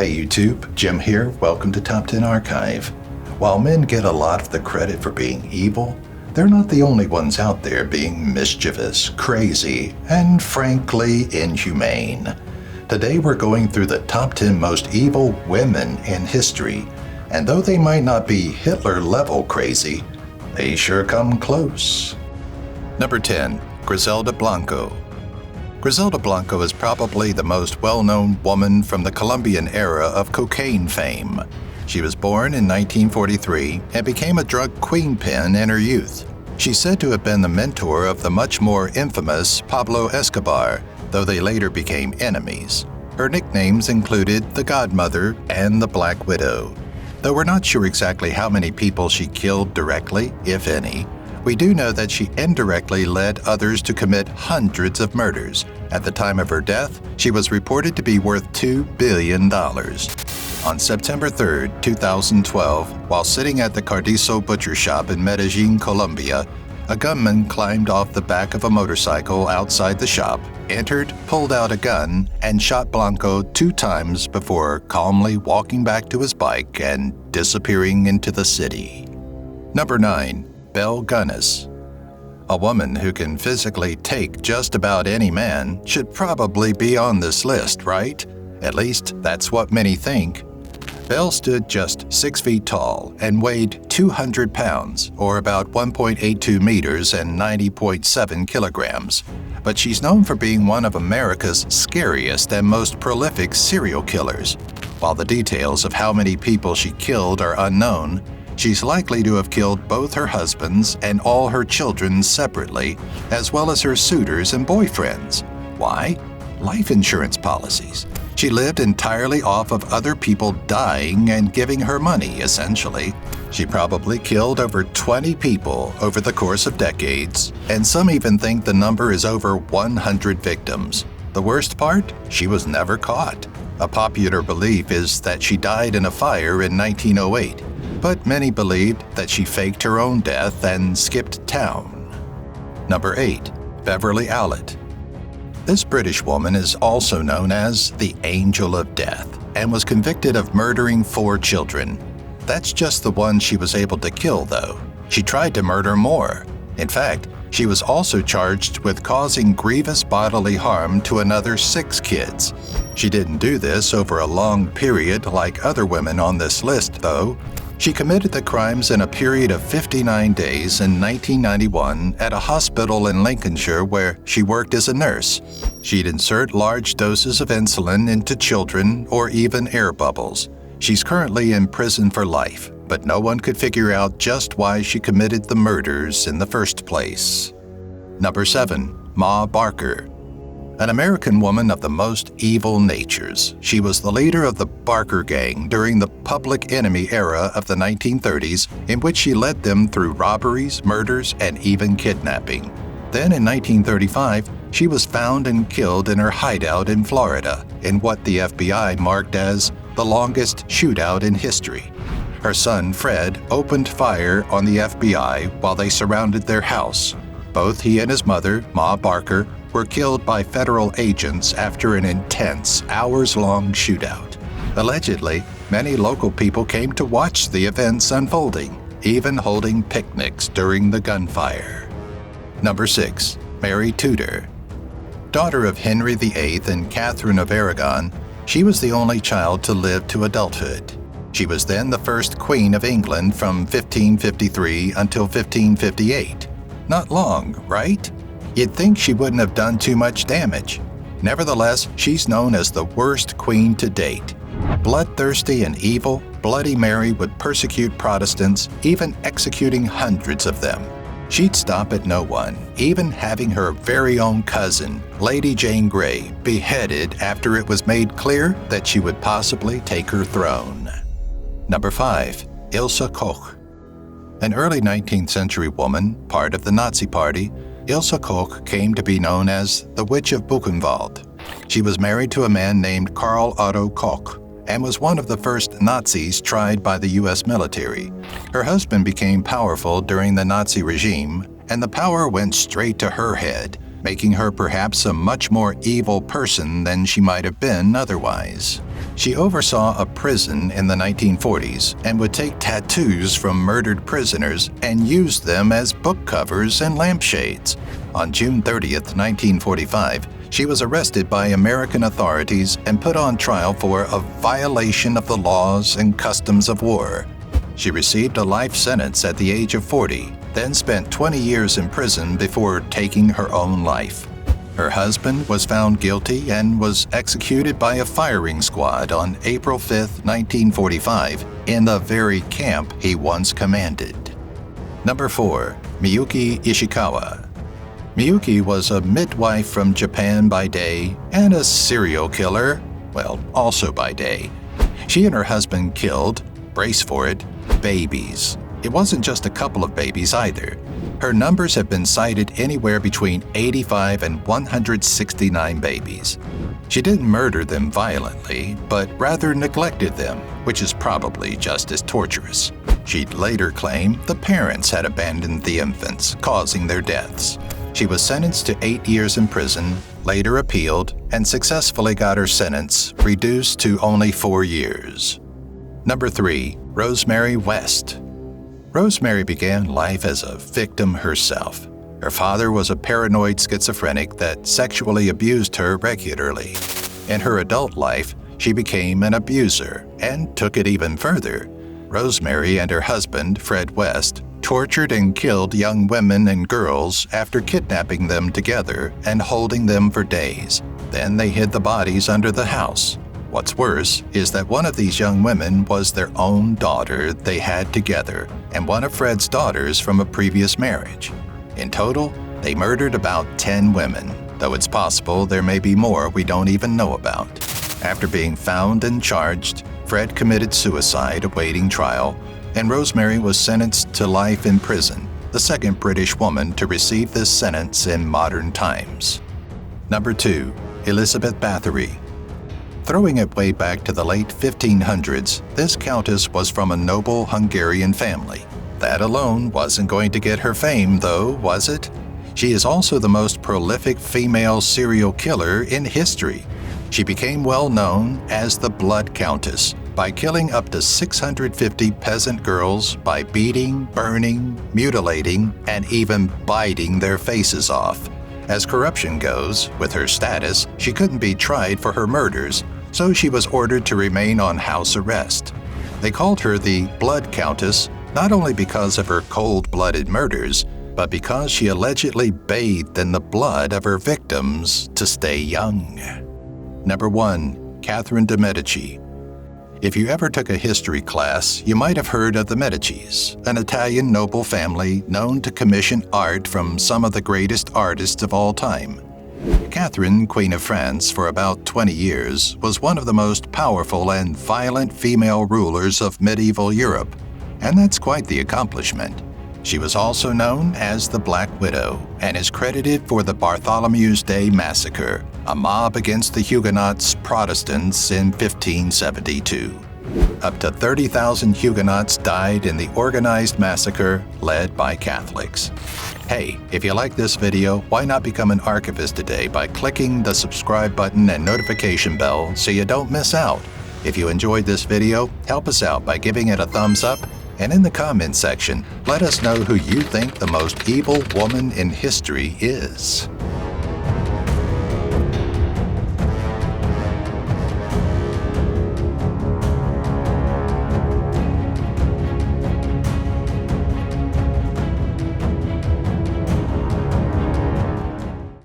Hey YouTube, Jim here. Welcome to Top 10 Archive. While men get a lot of the credit for being evil, they're not the only ones out there being mischievous, crazy, and frankly inhumane. Today we're going through the top 10 most evil women in history, and though they might not be Hitler-level crazy, they sure come close. Number 10. Griselda Blanco. Griselda Blanco is probably the most well-known woman from the Colombian era of cocaine fame. She was born in 1943 and became a drug queenpin in her youth. She's said to have been the mentor of the much more infamous Pablo Escobar, though they later became enemies. Her nicknames included the Godmother and the Black Widow. Though we're not sure exactly how many people she killed directly, if any, we do know that she indirectly led others to commit hundreds of murders. At the time of her death, she was reported to be worth $2 billion. On September 3, 2012, while sitting at the Cardizo butcher shop in Medellin, Colombia, a gunman climbed off the back of a motorcycle outside the shop, entered, pulled out a gun, and shot Blanco 2 times before calmly walking back to his bike and disappearing into the city. Number 9. Belle Gunness. A woman who can physically take just about any man should probably be on this list, right? At least that's what many think. Belle stood just 6 feet tall and weighed 200 pounds, or about 1.82 meters and 90.7 kilograms. But she's known for being one of America's scariest and most prolific serial killers. While the details of how many people she killed are unknown, she's likely to have killed both her husbands and all her children separately, as well as her suitors and boyfriends. Why? Life insurance policies. She lived entirely off of other people dying and giving her money, essentially. She probably killed over 20 people over the course of decades, and some even think the number is over 100 victims. The worst part? She was never caught. A popular belief is that she died in a fire in 1908. But many believed that she faked her own death and skipped town. Number 8. Beverly Owlett. This British woman is also known as the Angel of Death and was convicted of murdering 4 children. That's just the one she was able to kill, though. She tried to murder more. In fact, she was also charged with causing grievous bodily harm to another 6 kids. She didn't do this over a long period like other women on this list, though. She committed the crimes in a period of 59 days in 1991 at a hospital in Lincolnshire where she worked as a nurse. She'd insert large doses of insulin into children or even air bubbles. She's currently in prison for life, but no one could figure out just why she committed the murders in the first place. Number 7. Ma Barker. An American woman of the most evil natures. She was the leader of the Barker Gang during the Public Enemy era of the 1930s, in which she led them through robberies, murders, and even kidnapping. Then in 1935, she was found and killed in her hideout in Florida, in what the FBI marked as the longest shootout in history. Her son, Fred, opened fire on the FBI while they surrounded their house. Both he and his mother, Ma Barker, were killed by federal agents after an intense, hours-long shootout. Allegedly, many local people came to watch the events unfolding, even holding picnics during the gunfire. Number 6. Mary Tudor. Daughter of Henry VIII and Catherine of Aragon, she was the only child to live to adulthood. She was then the first Queen of England from 1553 until 1558. Not long, right? You'd think she wouldn't have done too much damage. Nevertheless, she's known as the worst queen to date. Bloodthirsty and evil, Bloody Mary would persecute Protestants, even executing hundreds of them. She'd stop at no one, even having her very own cousin, Lady Jane Grey, beheaded after it was made clear that she would possibly take her throne. Number 5. Ilse Koch. An early 19th century woman, part of the Nazi Party, Ilse Koch came to be known as the Witch of Buchenwald. She was married to a man named Karl Otto Koch and was one of the first Nazis tried by the U.S. military. Her husband became powerful during the Nazi regime, and the power went straight to her head. making her perhaps a much more evil person than she might have been otherwise. She oversaw a prison in the 1940s and would take tattoos from murdered prisoners and use them as book covers and lampshades. On June 30th, 1945, she was arrested by American authorities and put on trial for a violation of the laws and customs of war. She received a life sentence at the age of 40, then spent 20 years in prison before taking her own life. Her husband was found guilty and was executed by a firing squad on April 5, 1945, in the very camp he once commanded. Number 4. Miyuki Ishikawa. Miyuki was a midwife from Japan by day and a serial killer, also by day. She and her husband killed, brace for it, babies. It wasn't just a couple of babies either. Her numbers have been cited anywhere between 85 and 169 babies. She didn't murder them violently, but rather neglected them, which is probably just as torturous. She'd later claim the parents had abandoned the infants, causing their deaths. She was sentenced to 8 years in prison, later appealed, and successfully got her sentence reduced to only 4 years. Number 3. Rosemary West. Rosemary began life as a victim herself. Her father was a paranoid schizophrenic that sexually abused her regularly. In her adult life, she became an abuser and took it even further. Rosemary and her husband, Fred West, tortured and killed young women and girls after kidnapping them together and holding them for days. Then they hid the bodies under the house. What's worse is that one of these young women was their own daughter they had together, and one of Fred's daughters from a previous marriage. In total, they murdered about 10 women, though it's possible there may be more we don't even know about. After being found and charged, Fred committed suicide awaiting trial, and Rosemary was sentenced to life in prison, the second British woman to receive this sentence in modern times. Number 2. Elizabeth Bathory. Throwing it way back to the late 1500s, this countess was from a noble Hungarian family. That alone wasn't going to get her fame, though, was it? She is also the most prolific female serial killer in history. She became well known as the Blood Countess by killing up to 650 peasant girls by beating, burning, mutilating, and even biting their faces off. As corruption goes, with her status, she couldn't be tried for her murders, so she was ordered to remain on house arrest. They called her the Blood Countess not only because of her cold-blooded murders, but because she allegedly bathed in the blood of her victims to stay young. Number 1. Catherine de' Medici. If you ever took a history class, you might have heard of the Medicis, an Italian noble family known to commission art from some of the greatest artists of all time. Catherine, Queen of France for about 20 years, was one of the most powerful and violent female rulers of medieval Europe, and that's quite the accomplishment. She was also known as the Black Widow and is credited for the Bartholomew's Day Massacre, a mob against the Huguenots Protestants in 1572. Up to 30,000 Huguenots died in the organized massacre led by Catholics. Hey, if you like this video, why not become an archivist today by clicking the subscribe button and notification bell so you don't miss out. If you enjoyed this video, help us out by giving it a thumbs up, and in the comment section, let us know who you think the most evil woman in history is.